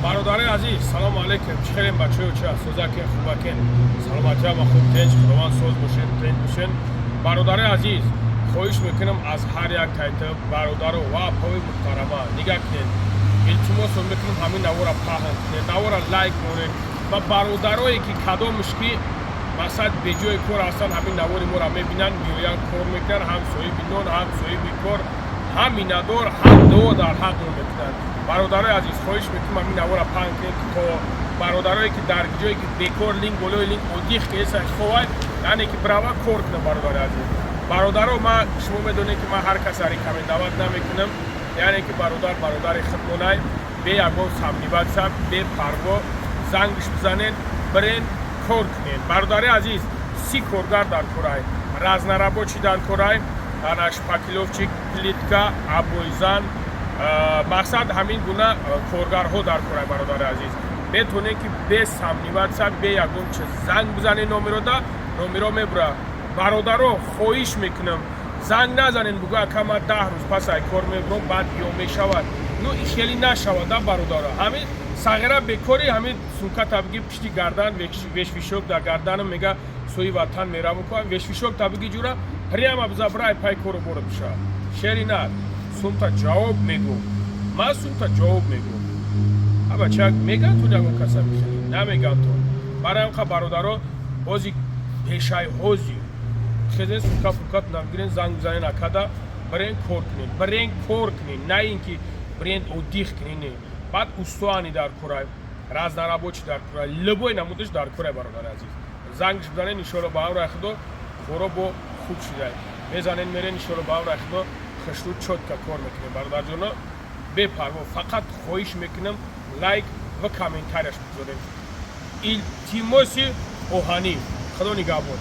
برادر عزیز سلام علیکم. چخیرین بچه‌ها؟ چه سوزاکین خوباکین؟ سلامتی و خوب تنج خداوند سوز باشین تنج باشین. برادر عزیز خواهش میکنم از هر یک تایتل برادر و پای محترمه نگاه کنین. التماس میکنم همین نوارا پاهن کنین، نوارا لایک کنین و برادرایی که کدامش که مثلا به جای کار هستن همین نواری ما را میبینن میویان کار میکنن، هم سوی بینون هم سوی بیکار هم میندار هم دو در حق میکنن. برادرای عزیز خواهش میکنم همین نوارا پاهن کنین تا برادرایی که در جایی که بیکار لینک بالای لینک اودیخ که ایسا خواه یعنی که براوا کار کنه. برادر عزیز برادرها ما شما میدونید که من هر کس را کمی دعوت نمیکنم، یعنی که برادر خدمونای به یگان سمنیبت سب به پروا زنگش بزنین برین کار کنین. برادر عزیز 30 کارگر در کورای رزنرابوچی در کورای اناش پاکیلوفچی پلیتکا ابویزان مقصد همین گونه کارگرها در کورای. برادر عزیز بتونه که به سمنیبت سب به یگان چه زنگ بزنین نمره دا نمره میبره. برادرها خواهش میکنم زنگ نزنین بگو اکما 10 روز پس ای کار میبرم بعد یا میشود نو ایخیلی نشود. برادرها همین صغیره بکاری همین سونکا تبگی پشتی گردن وشویشوک در گردنم میگه سوی وطن میرم میکنم وشویشوک تبگی جورا پریم ابزا برای پای کارو برو بشه شری نه سونتا جواب میگو من سونتا جواب میگو اما چک میگن تو نگون کسا میخوایی نمیگن تو برای همخوا برادرها بازی پیشای حوزی خیلی سونکا فکات نگیرین زنگ بزنین اکادا برین کار کنین نه اینکه برین اودیخ کنین بعد استوانی در کورای رزنرابوچی در کورای لبوی نمودش در کورای. برادر عزیز زنگش بزنین انشالله با هم رخدو خورو با خوب شده میزنین میرین انشالله با هم رخدو خشتو چوت که کار میکنیم. برادر جانا بپروا فقط خواهش میکنم لایک و کامنتارش بذارین. التماس اوهانی خدا نگهدار.